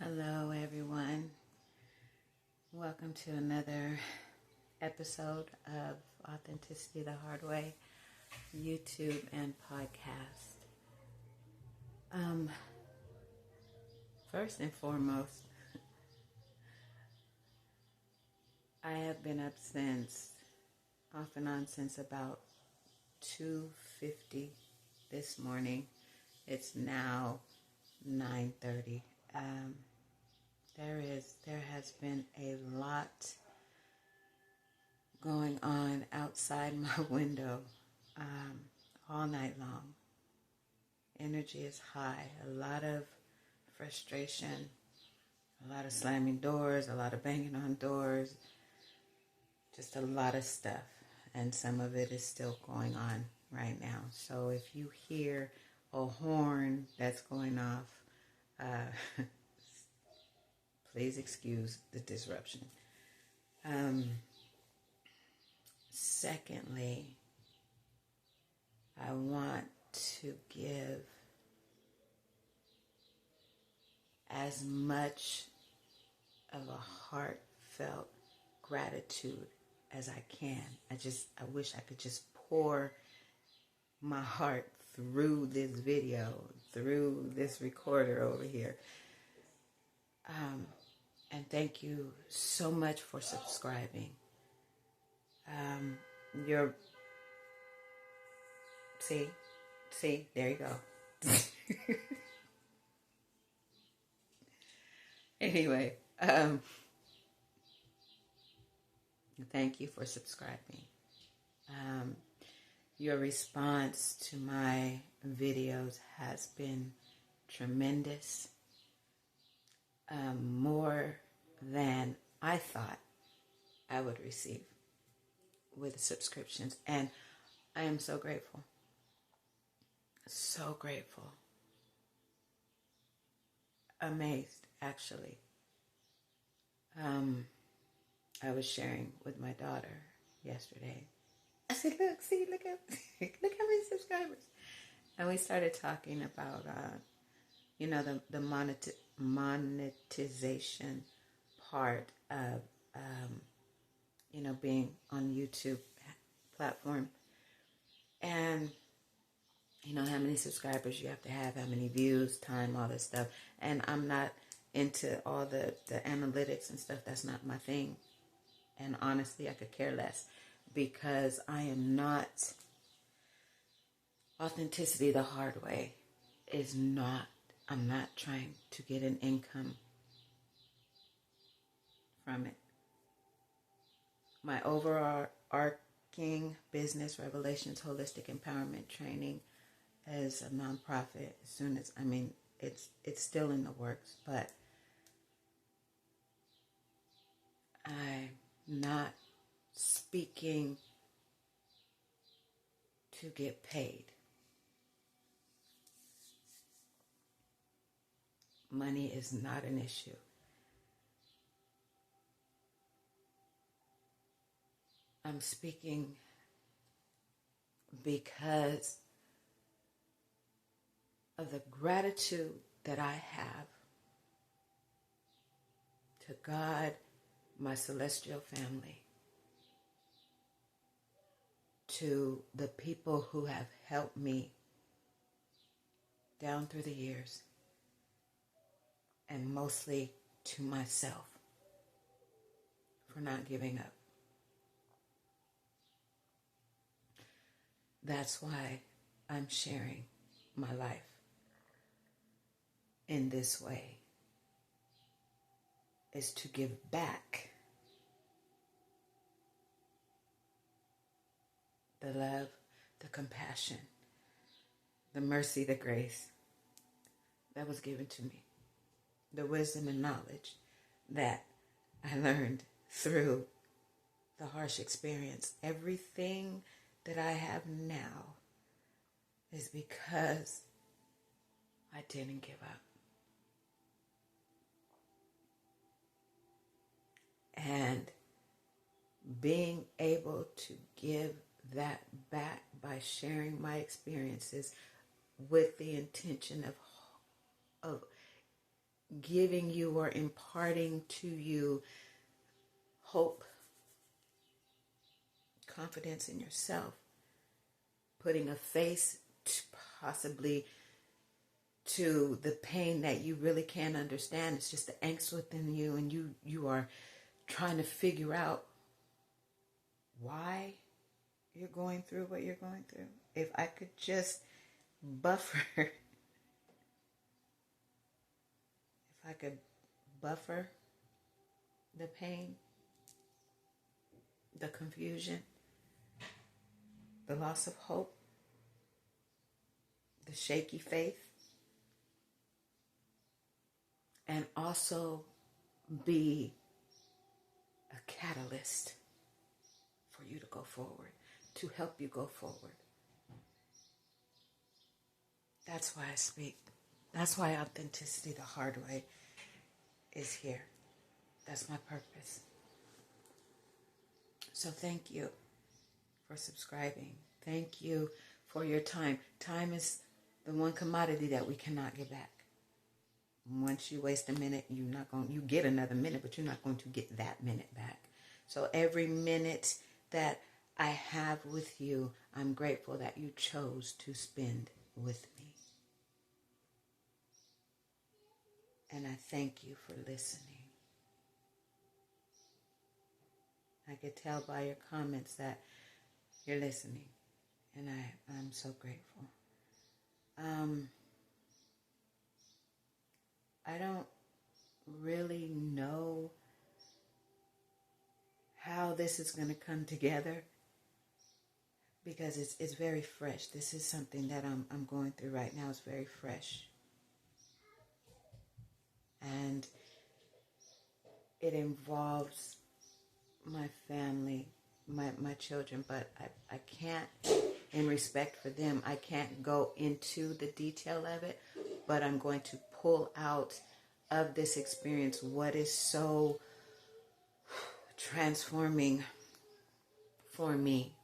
Hello, everyone. Welcome to another episode of Authenticity the Hard Way, YouTube and podcast. First and foremost, I have been up off and on since about 2:50 this morning. It's now 9:30. There has been a lot going on outside my window all night long. Energy is high, a lot of frustration, a lot of slamming doors, a lot of banging on doors, just a lot of stuff. And some of it is still going on right now. So if you hear a horn that's going off, please excuse the disruption. Secondly, I want to give as much of a heartfelt gratitude as I can. I wish I could just pour my heart through this video, through this recorder over here. And thank you so much for subscribing. See, there you go. Anyway, thank you for subscribing. Your response to my videos has been tremendous, more than I thought I would receive with subscriptions, and I am so grateful. So grateful. Amazed, actually. I was sharing with my daughter yesterday. I said, look how many subscribers. And we started talking about, the monetization part of, being on YouTube platform. And, how many subscribers you have to have, how many views, time, all this stuff. And I'm not into all the analytics and stuff. That's not my thing. And honestly, I could care less, because I am not, authenticity the hard way I'm not trying to get an income from it. My overarching business, Revelations Holistic Empowerment Training, is a nonprofit. It's still in the works, but I'm not speaking to get paid. Money is not an issue. I'm speaking because of the gratitude that I have to God, my celestial family, to the people who have helped me down through the years, and mostly to myself for not giving up. That's why I'm sharing my life in this way, is to give back the love, the compassion, the mercy, the grace that was given to me, the wisdom and knowledge that I learned through the harsh experience. Everything that I have now is because I didn't give up. And being able to give that back by sharing my experiences with the intention of giving you or imparting to you hope, confidence in yourself, putting a face possibly to the pain that you really can't understand. It's just the angst within you, and you are trying to figure out why you're going through what you're going through. If I could just buffer, if I could buffer the pain, the confusion, the loss of hope, the shaky faith, and also be a catalyst for you to go forward, to help you go forward. That's why I speak. That's why authenticity the hard way is here. That's my purpose. So thank you for subscribing. Thank you for your time. Time is the one commodity that we cannot get back. Once you waste a minute, you get another minute, but you're not going to get that minute back. So every minute that I have with you, I'm grateful that you chose to spend with me. And I thank you for listening. I could tell by your comments that you're listening. And I'm so grateful. I don't really know how this is going to come together because it's very fresh. This is something that I'm going through right now. It's very fresh. And it involves my family, my children, but I can't, in respect for them, I can't go into the detail of it, but I'm going to pull out of this experience what is so transforming for me.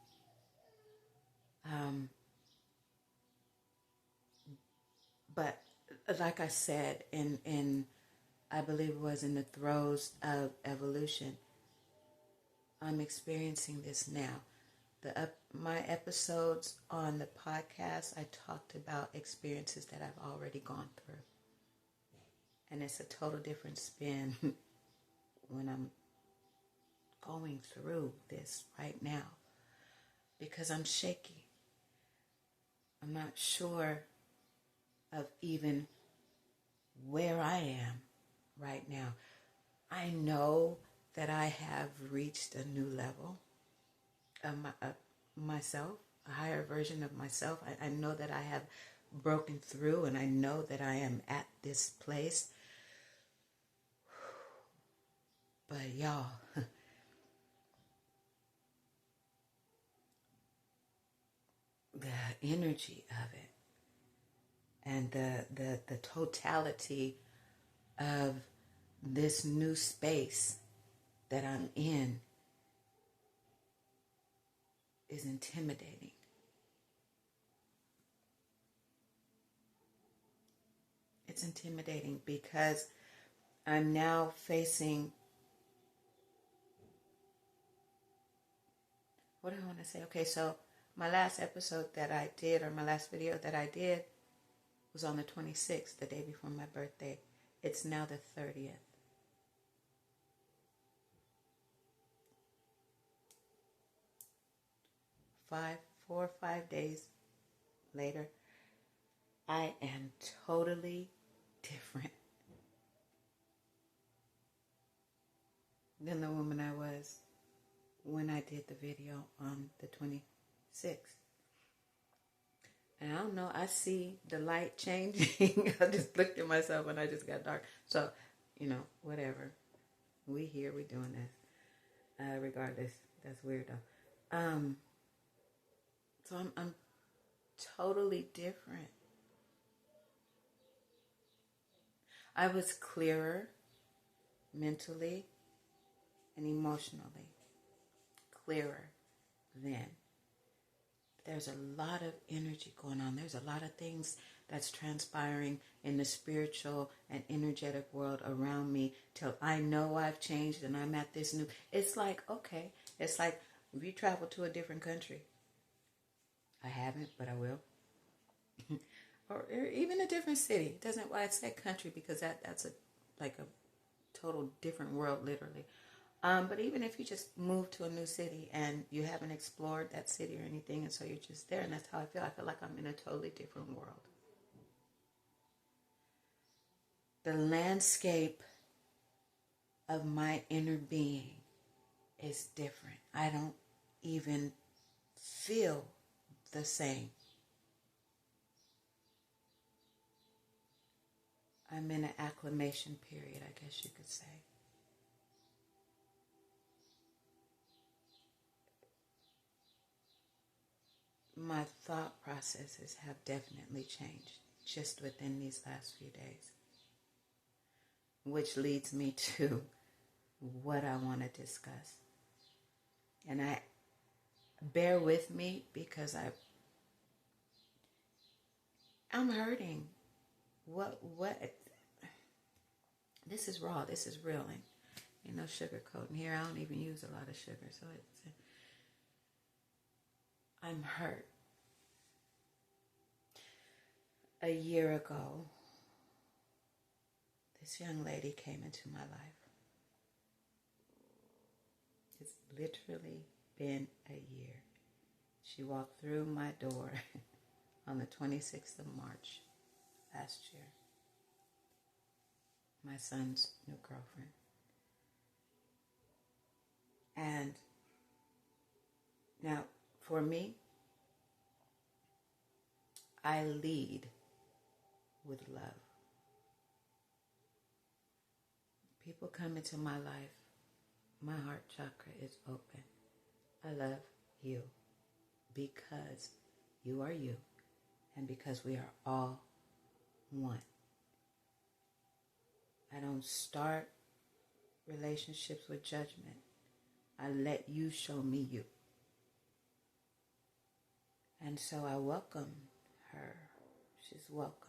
But like I said, in I believe it was in the throes of evolution, I'm experiencing this now. My episodes on the podcast, I talked about experiences that I've already gone through. And it's a total different spin when I'm going through this right now because I'm shaky. I'm not sure of even where I am right now. I know that I have reached a new level of myself, a higher version of myself. I know that I have broken through, and I know that I am at this place. But y'all, the energy of it and the totality of this new space that I'm in is intimidating. It's intimidating because I'm now facing, what do I want to say? Okay, so my last episode that I did, or my last video that I did, was on the 26th, the day before my birthday. It's now the 30th. 4 or 5 days later, I am totally different than the woman I was when I did the video on the 26th. And I don't know, I see the light changing. I just looked at myself and I just got dark. So, whatever. We here, we doing this. Regardless, that's weird though. So I'm totally different. I was clearer mentally and emotionally. Clearer then. There's a lot of energy going on. There's a lot of things that's transpiring in the spiritual and energetic world around me till I know I've changed and I'm at this new. It's like, okay, it's like if you travel to a different country. I haven't, but I will. Or even a different city. It doesn't, why I say country, because that's like a total different world, literally. But even if you just move to a new city and you haven't explored that city or anything, and so you're just there, and that's how I feel. I feel like I'm in a totally different world. The landscape of my inner being is different. I don't even feel the same. I'm in an acclimation period, I guess you could say. My thought processes have definitely changed just within these last few days, which leads me to what I want to discuss. And I bear with me because I'm hurting. What this is raw, this is real, and ain't no sugarcoating here. I don't even use a lot of sugar, so I'm hurt. A year ago, this young lady came into my life. It's literally been a year. She walked through my door on the 26th of March last year. My son's new girlfriend. And now, for me, I lead with love. People come into my life, my heart chakra is open. I love you because you are you, and because we are all one. I don't start relationships with judgment. I let you show me you. And so I welcome her. She's welcome.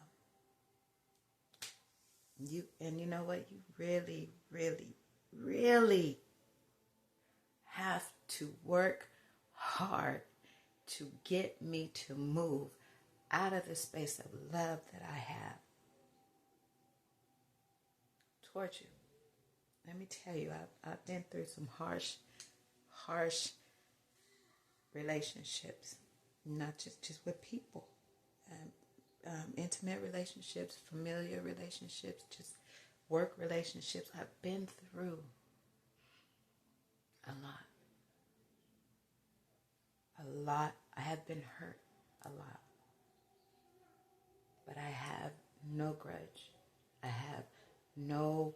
And you know what? You really, really, really have to work hard to get me to move out of the space of love that I have towards you. Let me tell you, I've been through some harsh relationships, not just with people, intimate relationships, familiar relationships, just work relationships. I've been through a lot. I have been hurt a lot, but I have no grudge. I have no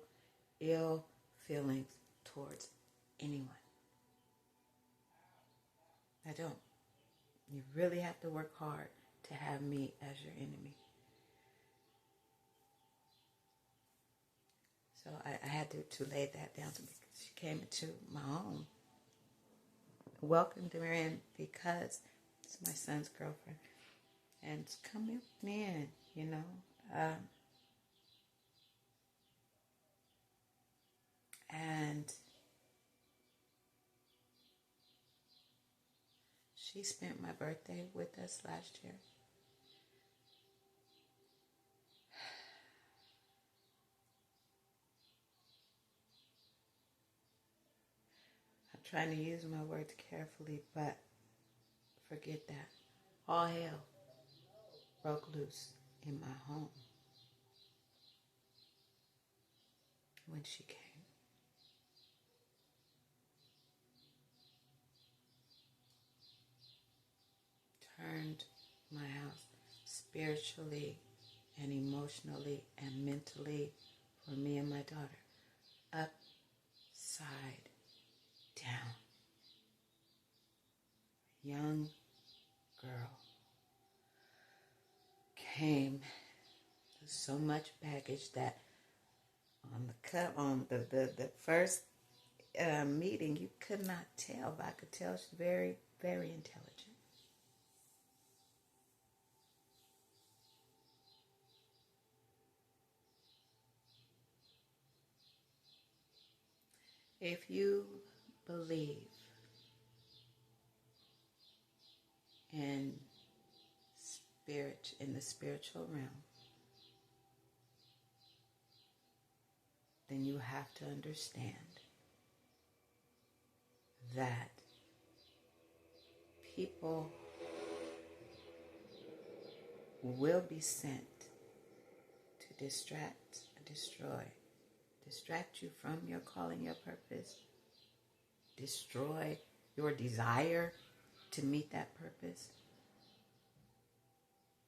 ill feelings towards anyone. I don't. You really have to work hard to have me as your enemy. So I had to lay that down to me. She came into my home, welcomed her in because it's my son's girlfriend, and come in, you know. And she spent my birthday with us last year. I'm trying to use my words carefully, but forget that. All hell broke loose in my home when she came. Turned my house spiritually and emotionally and mentally for me and my daughter upside down. Young girl came with so much baggage that on the first meeting, you could not tell, but I could tell she's very, very intelligent. If you believe in spirit, in the spiritual realm, then you have to understand that people will be sent to distract you from your calling, your purpose, destroy your desire to meet that purpose,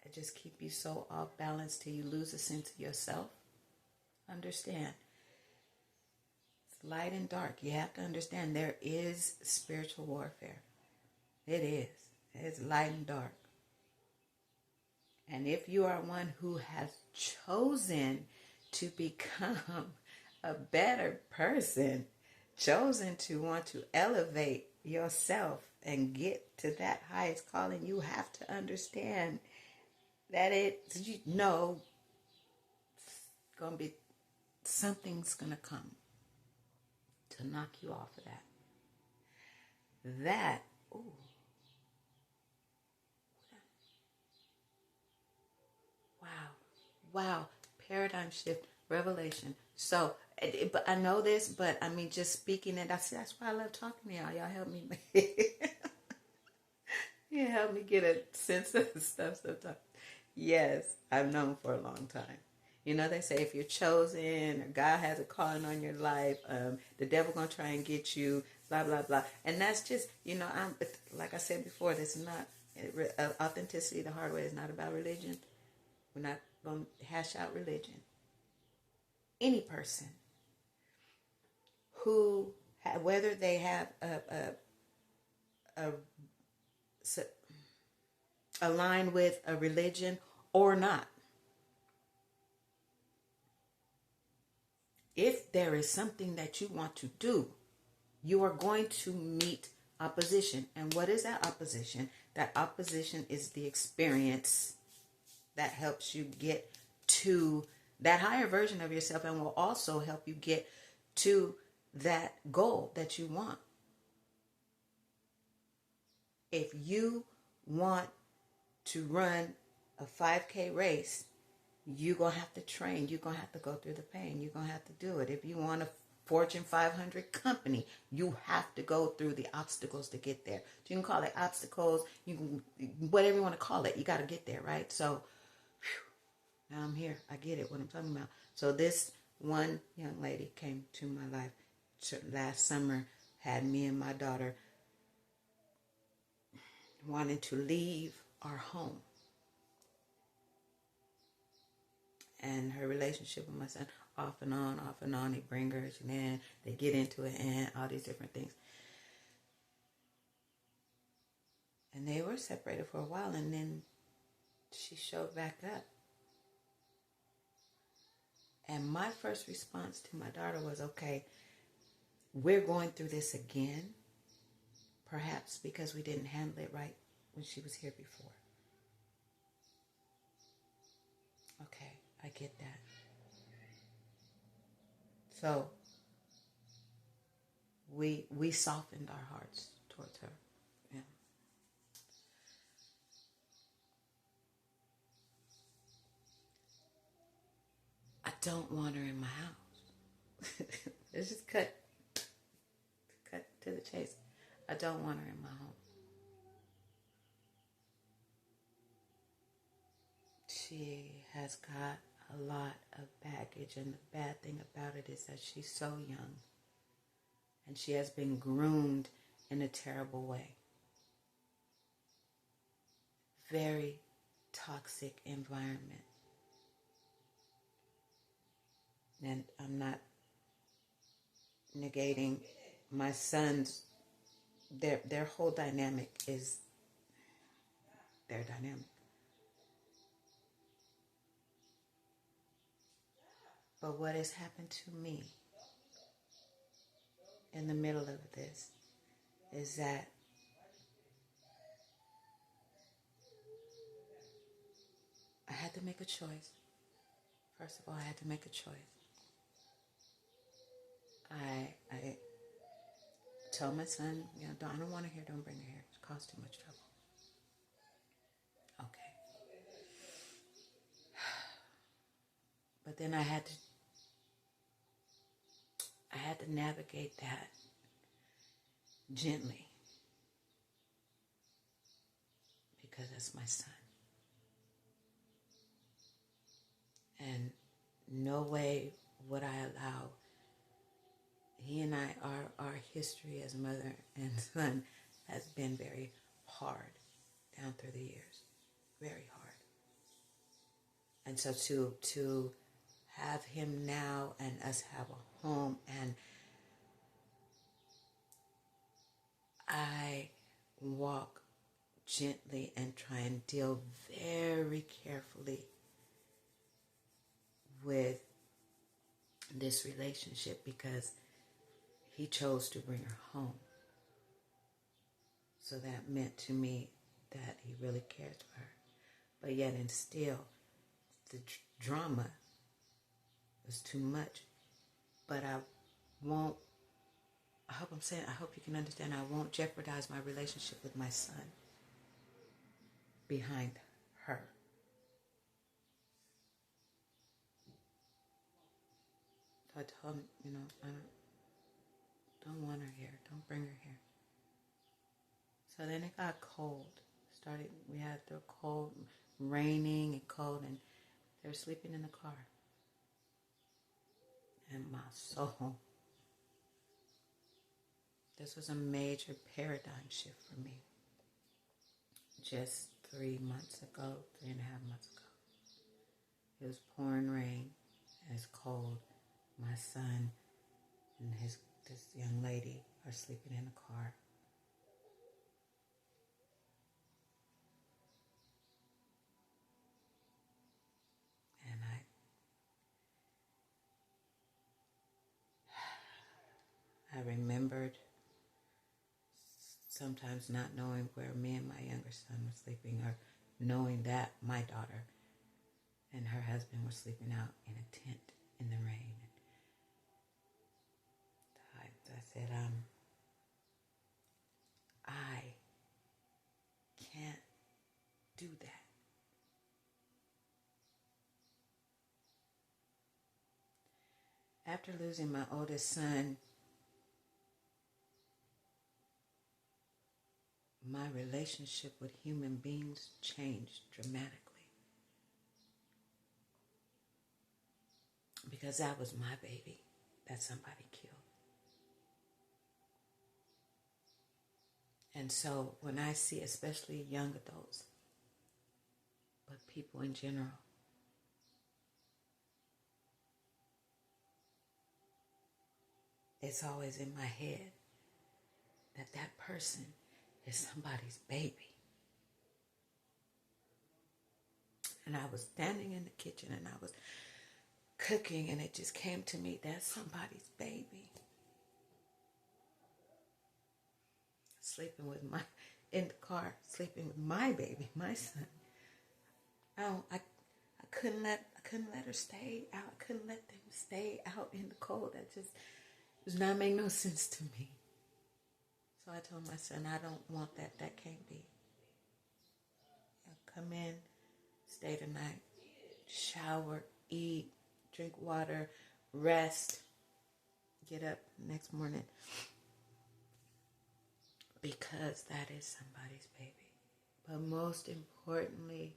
and just keep you so off balance till you lose a sense of yourself. Understand, it's light and dark. You have to understand there is spiritual warfare. It is. It's light and dark. And if you are one who has chosen to become a better person, chosen to want to elevate yourself and get to that highest calling, you have to understand that gonna be something's gonna come to knock you off of that. Wow, paradigm shift, revelation. So, but I know this, but I mean, just speaking it, that's why I love talking to y'all. Y'all help me. You help me get a sense of stuff sometimes. Yes, I've known for a long time. You know, they say if you're chosen or God has a calling on your life, the devil gonna try and get you, blah, blah, blah. And that's just, I'm like I said before, this is not authenticity the hard way. It's not about religion. We're not going to hash out religion. Any person who, whether they have aligned with a religion or not, if there is something that you want to do, you are going to meet opposition. And what is that opposition? That opposition is the experience that helps you get to that higher version of yourself and will also help you get to that goal that you want. If you want to run a 5K race, you're going to have to train. You're going to have to go through the pain. You're going to have to do it. If you want a Fortune 500 company, you have to go through the obstacles to get there. You can call it obstacles. You can, whatever you want to call it. You got to get there, right? So, now I'm here. I get it, what I'm talking about. So this one young lady came to my life last summer, had me and my daughter wanting to leave our home. And her relationship with my son, off and on. They bring her, and then they get into it, and all these different things. And they were separated for a while, and then she showed back up. And my first response to my daughter was, okay, we're going through this again, perhaps because we didn't handle it right when she was here before. Okay, I get that. So we softened our hearts towards her. Yeah. I don't want her in my house. Let's just cut to the chase. I don't want her in my home. She has got a lot of baggage, and the bad thing about it is that she's so young, and she has been groomed in a terrible way. Very toxic environment. And I'm not negating my sons. Their whole dynamic is their dynamic. But what has happened to me in the middle of this is that I had to make a choice. First of all, I had to make a choice. told my son, I don't want her here. Don't bring her here. It caused too much trouble. Okay. But then I had to navigate that gently because that's my son. And no way would I allow, he and I, our history as mother and son has been very hard down through the years. Very hard. And so to have him now and us have a home, and I walk gently and try and deal very carefully with this relationship because he chose to bring her home. So that meant to me that he really cares for her. But yet and still, the drama was too much. But I hope you can understand, I won't jeopardize my relationship with my son behind her. So I told him, I don't want her here. Don't bring her here. So then it got cold. We had the cold, raining and cold, and they were sleeping in the car. And my soul, this was a major paradigm shift for me. Just 3 months ago, 3.5 months ago. It was pouring rain, and it's cold. My son and this young lady are sleeping in the car. And I remembered sometimes not knowing where me and my younger son were sleeping, or knowing that my daughter and her husband were sleeping out in a tent in the rain. I said, I can't do that. After losing my oldest son, my relationship with human beings changed dramatically. Because that was my baby that somebody killed. And so when I see, especially young adults, but people in general, it's always in my head that that person is somebody's baby. And I was standing in the kitchen and I was cooking, and it just came to me, that's somebody's baby. In the car, sleeping with my baby, my son. I couldn't let her stay out. I couldn't let them stay out in the cold. That just does not make no sense to me. So I told my son, I don't want that. That can't be. Come in, stay the night, shower, eat, drink water, rest, get up next morning. Because that is somebody's baby. But most importantly,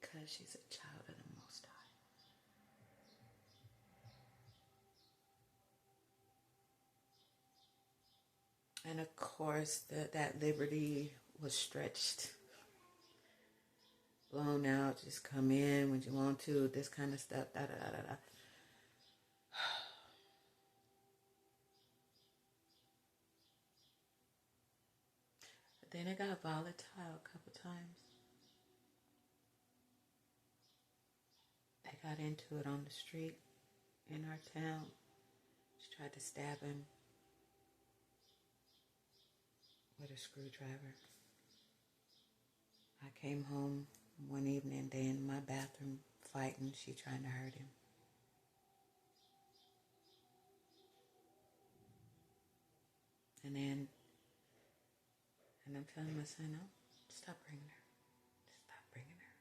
because she's a child of the Most High. And of course, that liberty was stretched, blown out, just come in when you want to, this kind of stuff, da-da-da-da-da. But then it got volatile a couple times. They got into it on the street in our town. She tried to stab him with a screwdriver. I came home one evening, they in my bathroom fighting. She trying to hurt him. And I'm telling my son, no, stop bringing her. Stop bringing her.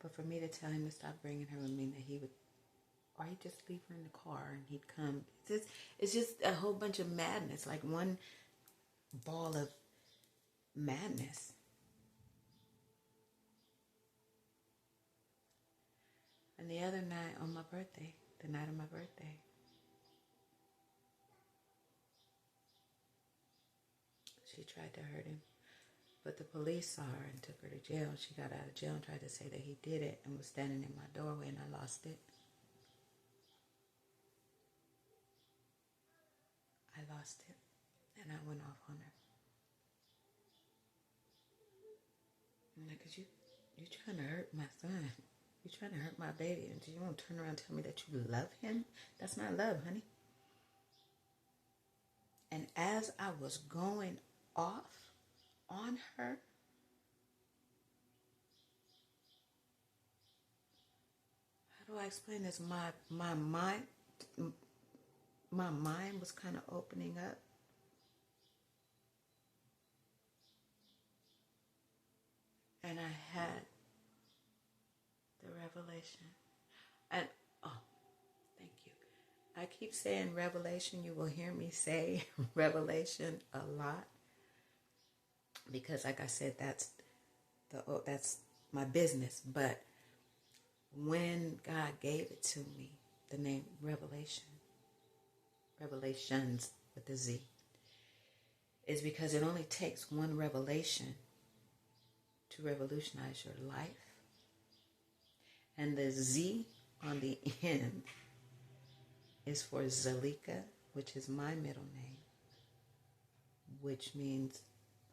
But for me to tell him to stop bringing her would mean that he would, or he'd just leave her in the car and he'd come. It's just a whole bunch of madness, like one ball of madness. And the other night on my birthday, the night of my birthday, she tried to hurt him. But the police saw her and took her to jail. She got out of jail and tried to say that he did it and was standing in my doorway, and I lost it. I lost it, and I went off on her. I'm like, 'cause you trying to hurt my son. You trying to hurt my baby, and you won't turn around and tell me that you love him? That's not love, honey. And as I was going off on her, how do I explain this? My mind was kind of opening up. And I had the revelation. And, oh, thank you. I keep saying revelation. You will hear me say revelation a lot. Because like I said, that's my business. But when God gave it to me, the name revelation, revelations with a Z, is because it only takes one revelation to revolutionize your life. And the Z on the end is for Zalika, which is my middle name, which means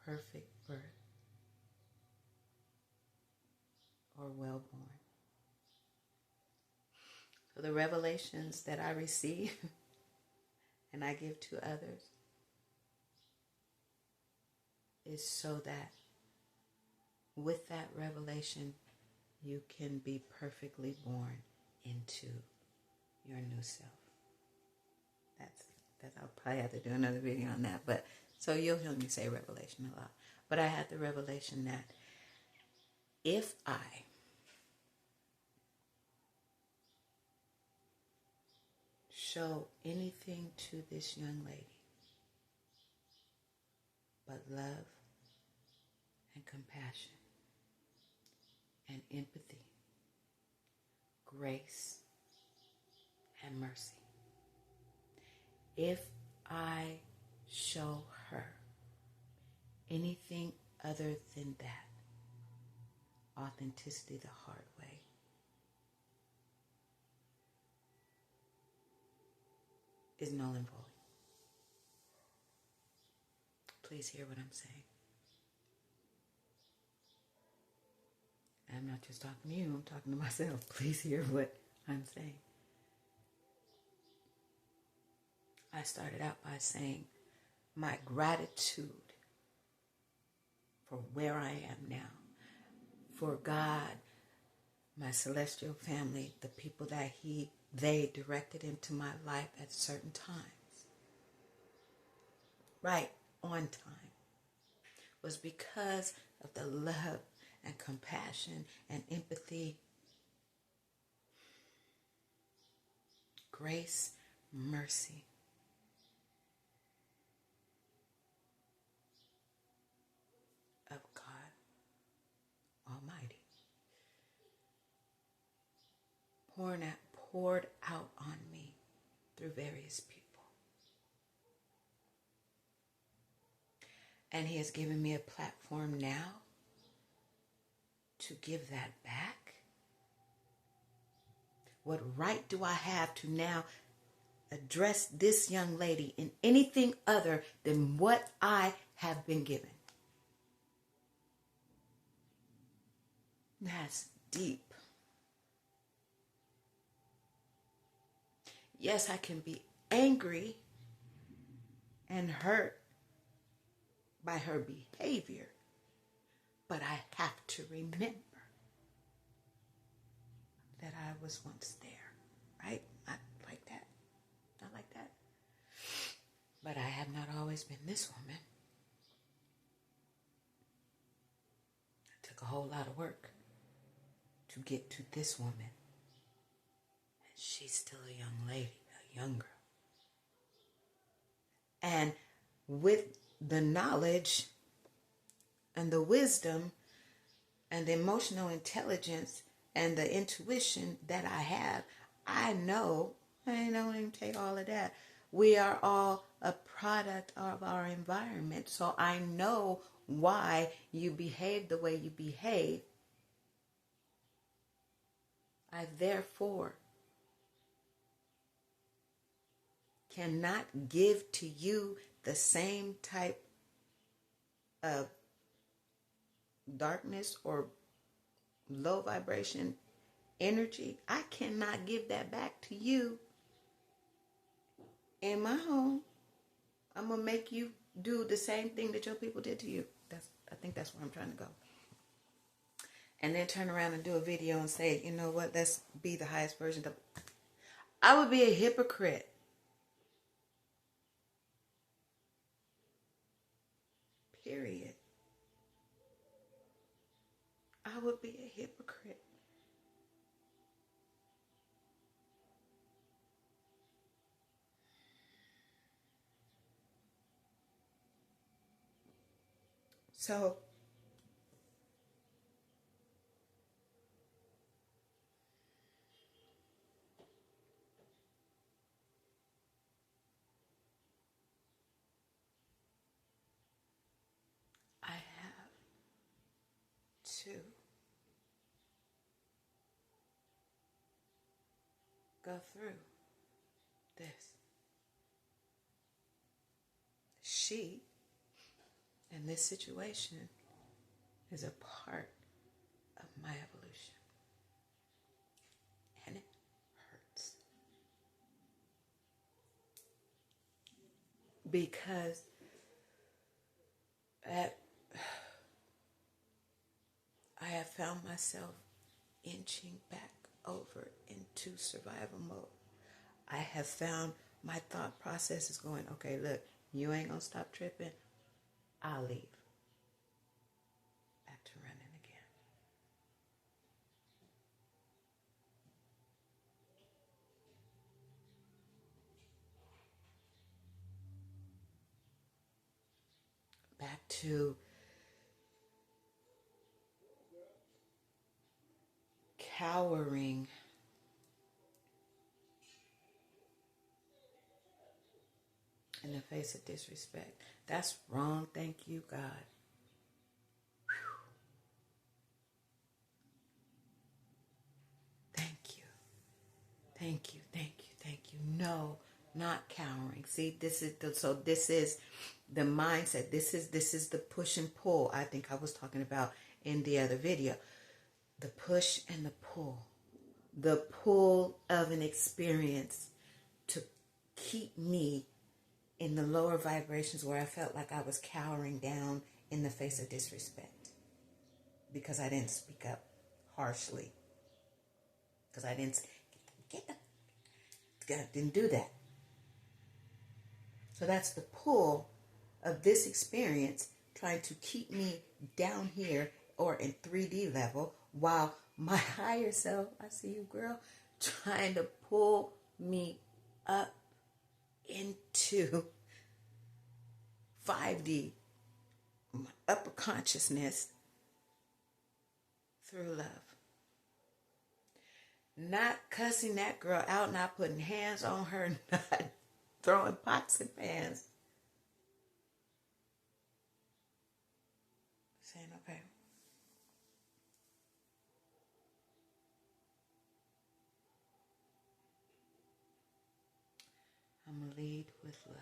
perfect birth or well-born. So the revelations that I receive and I give to others is so that with that revelation, you can be perfectly born into your new self. That's I'll probably have to do another video on that. But so you'll hear me say revelation a lot. But I had the revelation that if I show anything to this young lady but love and compassion and empathy, grace and mercy, if I show her anything other than that, authenticity the hard way, is null and void. Please hear what I'm saying. I'm not just talking to you, I'm talking to myself. Please hear what I'm saying. I started out by saying my gratitude for where I am now, for God, my celestial family, the people that they directed into my life at certain times, right on time, was because of the love and compassion and empathy, grace, mercy, of God Almighty poured out on me through various people. And He has given me a platform now to give that back. What right do I have to now address this young lady in anything other than what I have been given? That's deep. Yes, I can be angry and hurt by her behavior, but I have to remember that I was once there, right? Not like that. Not like that. But I have not been this woman. It took a whole lot of work to get to this woman. And she's still a young lady, a young girl. And with the knowledge and the wisdom and the emotional intelligence and the intuition that I have, I know, I don't even take all of that. We are all a product of our environment. So I know why you behave the way you behave. I therefore cannot give to you the same type of darkness or low vibration energy. I cannot give that back to you in my home. I'm going to make you do the same thing that your people did to you. I think that's where I'm trying to go. And then turn around and do a video and say, you know what, let's be the highest version of... I would be a hypocrite. Period. I would be a hypocrite. So, I have to go through this. She, in this situation, is a part of my evolution. And it hurts. Because I have found myself inching back over into survival mode. I have found my thought process is going, okay, look, you ain't gonna stop tripping, I'll leave. Back to running again. Back to cowering in the face of disrespect. That's wrong, thank you, God. Thank you. Thank you, thank you, thank you. No, not cowering. See, this is the mindset. This is the push and pull I think I was talking about in the other video. The push and the pull. The pull of an experience to keep me in the lower vibrations where I felt like I was cowering down in the face of disrespect. Because I didn't speak up harshly. Because I didn't do that. So that's the pull of this experience trying to keep me down here or in 3D level while my higher self, I see you, girl, trying to pull me up into 5D, my upper consciousness through love. Not cussing that girl out, not putting hands on her, not throwing pots and pans. Saying, okay, I'm going to lead with love.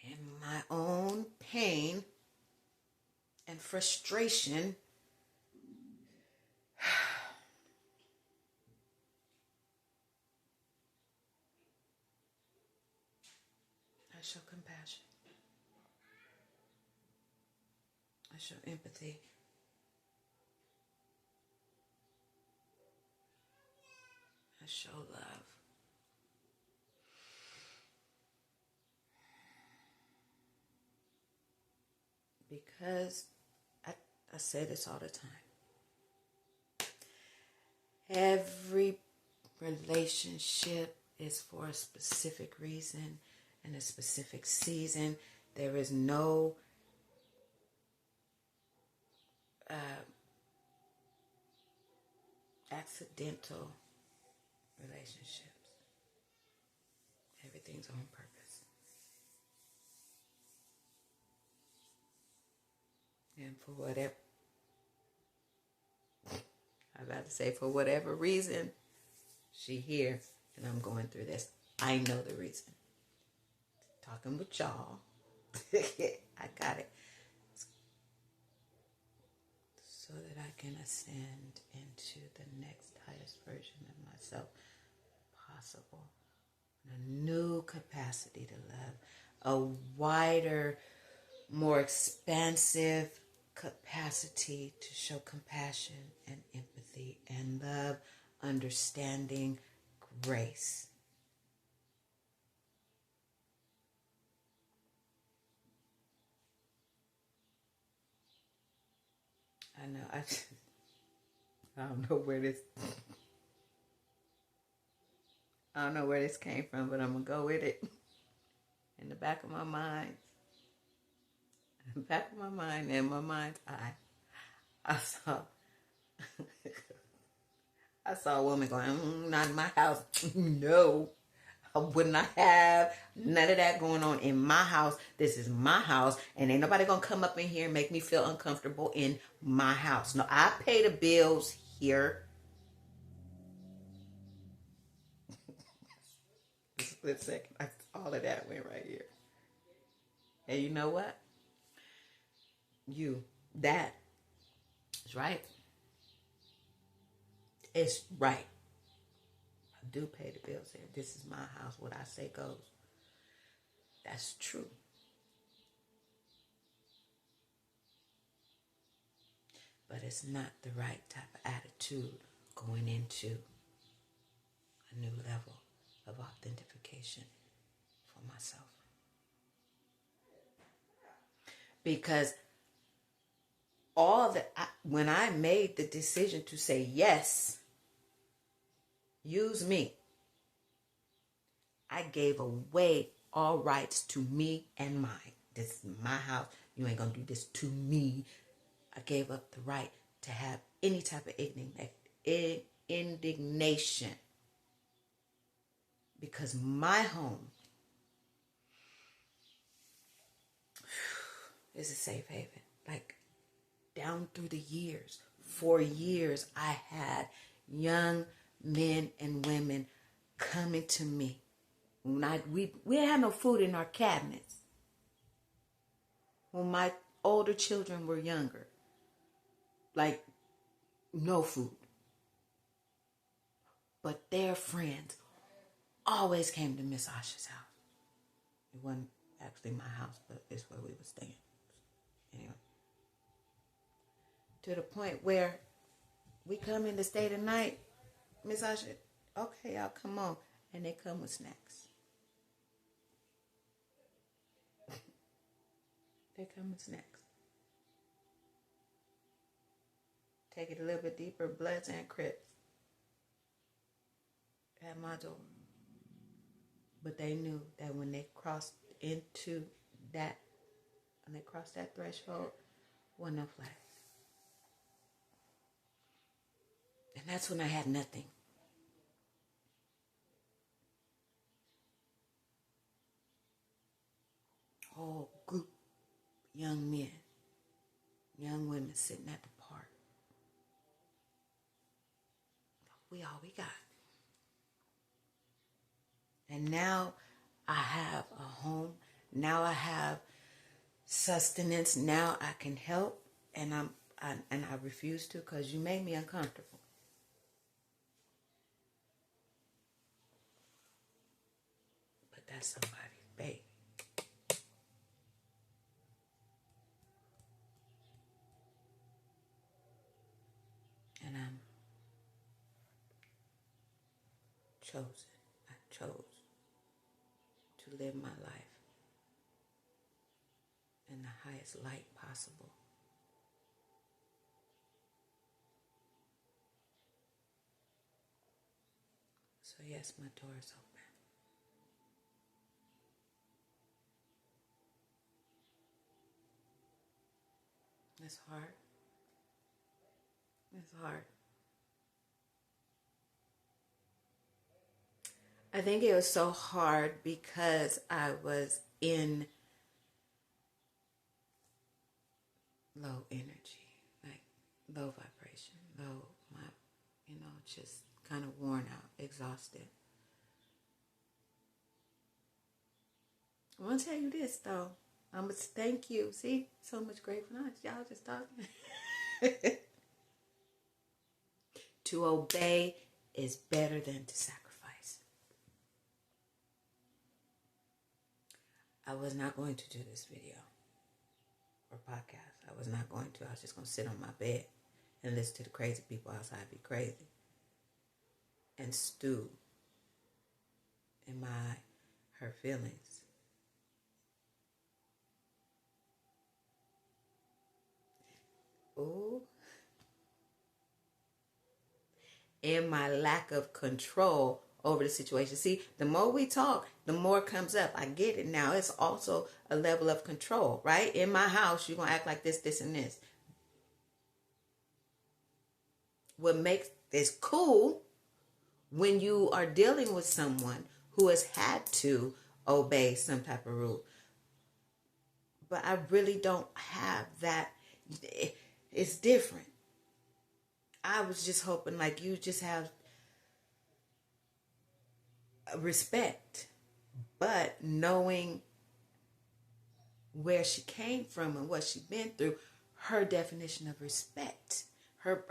In my own pain and frustration, I show compassion. I show empathy. I show love. Because I say this all the time. Every relationship is for a specific reason and a specific season. There is no accidental relationships. Everything's on purpose. And for whatever, I was about to say, for whatever reason, she here and I'm going through this. I know the reason. Talking with y'all. I got it. So that I can ascend into the next highest version of myself possible. A new capacity to love. A wider, more expansive capacity to show compassion and empathy and love, understanding, grace. I know, I don't know where this came from, but I'm gonna go with it. In the back of my mind, and my mind's eye, I saw a woman going, not in my house. No, I would not have none of that going on in my house. This is my house, and ain't nobody gonna come up in here and make me feel uncomfortable in my house. No, I pay the bills here. A split second, all of that went right here. And you know what? That is right. It's right. I do pay the bills here. This is my house. What I say goes. That's true. But it's not the right type of attitude going into a new level of authentication for myself. Because when I made the decision to say yes, use me, I gave away all rights to me and mine. This is my house. You ain't gonna do this to me. I gave up the right to have any type of indignation. Because my home is a safe haven. Like, down through the years, for years, I had young men and women coming to me. We didn't have no food in our cabinets. When my older children were younger, like, no food. But their friends always came to Miss Asha's house. It wasn't actually my house, but it's where we were staying. Anyway. To the point where we come in to stay the night, Miss Asha, okay, y'all come on. And they come with snacks. They come with snacks. Take it a little bit deeper, Bloods and Crips at my door. But they knew that when they crossed that threshold, wasn't no flag. And that's when I had nothing. Whole group, young men, young women sitting at the park. We all we got. And now I have a home. Now I have sustenance. Now I can help. And I refuse to because you made me uncomfortable. But that's somebody's baby. And I'm chosen. I chose to live my life in the highest light possible. So yes, my door is open. It's hard. It's hard. I think it was so hard because I was in low energy, like low vibration, low, just kind of worn out, exhausted. I want to tell you this though. I'm going to thank you. See, so much gratefulness. Y'all just talking. To obey is better than to sacrifice. I was not going to do this video or podcast. I was not going to. I was just going to sit on my bed and listen to the crazy people outside be crazy and stew in her feelings. Ooh. In my lack of control over the situation. See, the more we talk, the more comes up. I get it now. It's also a level of control, right? In my house, you're going to act like this, this, and this. What makes this cool when you are dealing with someone who has had to obey some type of rule. But I really don't have that. It's different. I was just hoping like you just have respect, but knowing where she came from and what she'd been through, her definition of respect, her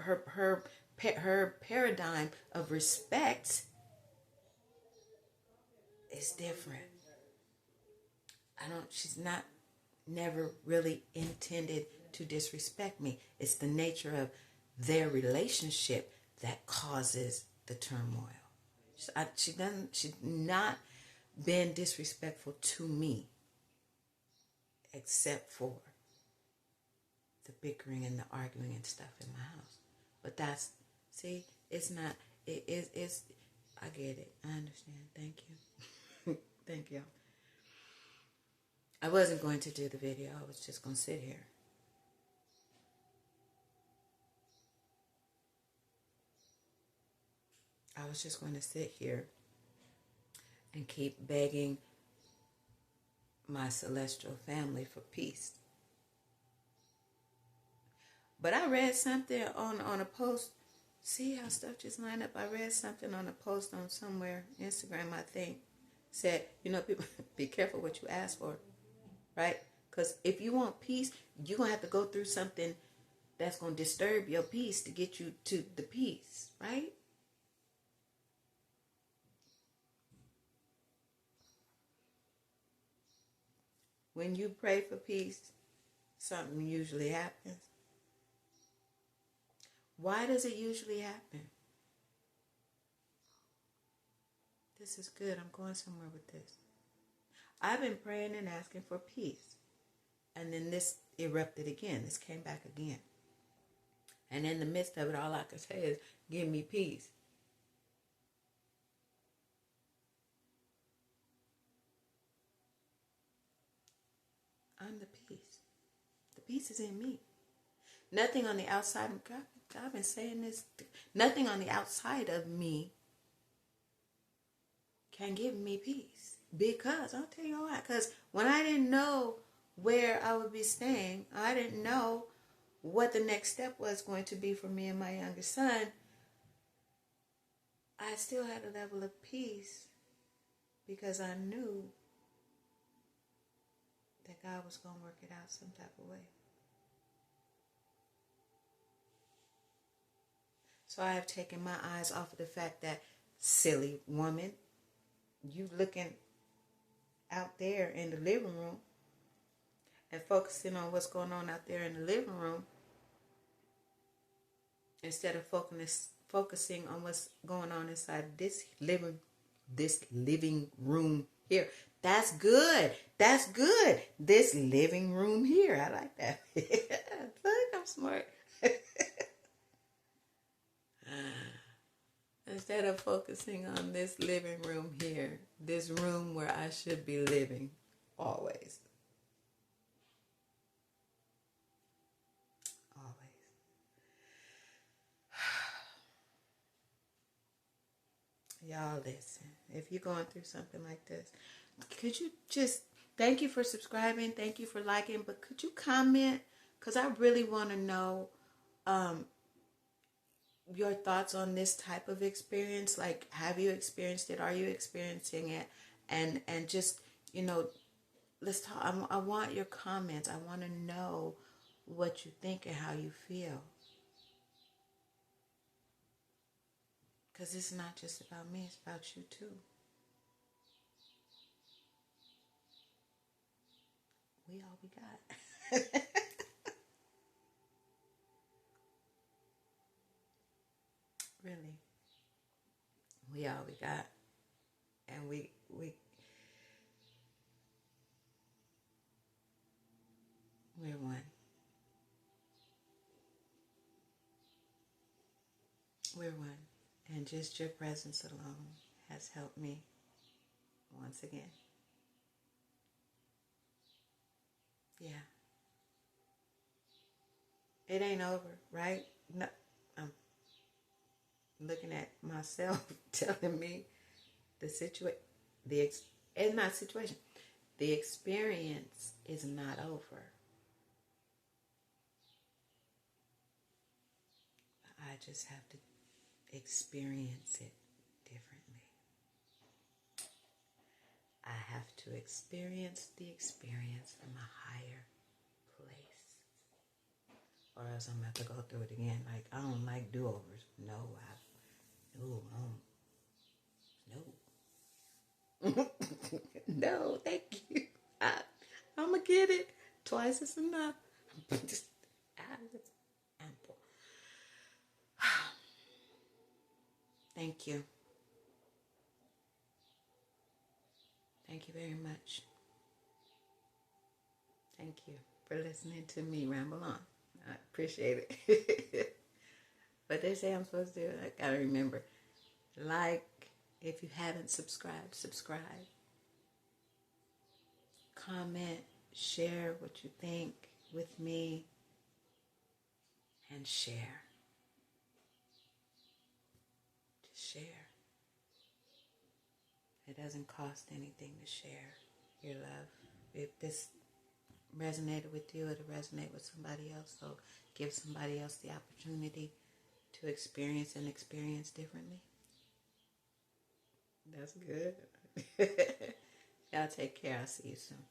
paradigm of respect is different. She's never really intended to disrespect me. It's the nature of their relationship that causes the turmoil. She's not been disrespectful to me except for the bickering and the arguing and stuff in my house. But it's not, it's, I get it. I understand. Thank you. Thank you. I wasn't going to do the video. I was just going to sit here. I was just going to sit here and keep begging my celestial family for peace. But I read something on a post. See how stuff just lined up? I read something on a post on somewhere, Instagram, I think. Said, people, be careful what you ask for, right? Because if you want peace, you're going to have to go through something that's going to disturb your peace to get you to the peace, right? When you pray for peace, something usually happens. Why does it usually happen? This is good. I'm going somewhere with this. I've been praying and asking for peace. And then this erupted again. This came back again. And in the midst of it, all I can say is, give me peace. I'm the peace. The peace is in me. Nothing on the outside of God. I've been saying this. Nothing on the outside of me can give me peace. Because, I'll tell you why. Because when I didn't know where I would be staying, I didn't know what the next step was going to be for me and my younger son, I still had a level of peace because I knew that God was going to work it out some type of way. So I have taken my eyes off of the fact that, silly woman, you looking out there in the living room and focusing on what's going on out there in the living room instead of focusing on what's going on inside this living room here. That's good. That's good. This living room here. I like that. Look, I'm smart. Instead of focusing on this living room here, this room where I should be living always. Always. Y'all listen. If you're going through something like this, could you just, thank you for subscribing, thank you for liking, but could you comment? Because I really want to know your thoughts on this type of experience. Like, have you experienced it? Are you experiencing it? And just, let's talk. I want your comments. I want to know what you think and how you feel. Because it's not just about me, it's about you too. We all we got. Really. We all we got. And we're one. We're one. And just your presence alone has helped me once again. Yeah. It ain't over, right? No, I'm looking at myself telling me the situation, and not situation, the experience is not over. I just have to experience it differently. I have to experience the experience from a higher place. Or else I'm going to have to go through it again. Like, I don't like do-overs. No. No, thank you. I'm going to get it. Twice is enough. Just ample. Thank you. Thank you very much. Thank you for listening to me ramble on. I appreciate it. But they say I'm supposed to do it. I gotta remember. Like, if you haven't subscribed, subscribe. Comment, share what you think with me, and share. Just share. It doesn't cost anything to share your love. If this resonated with you, it'll resonate with somebody else. So give somebody else the opportunity to experience differently. That's good. Y'all take care. I'll see you soon.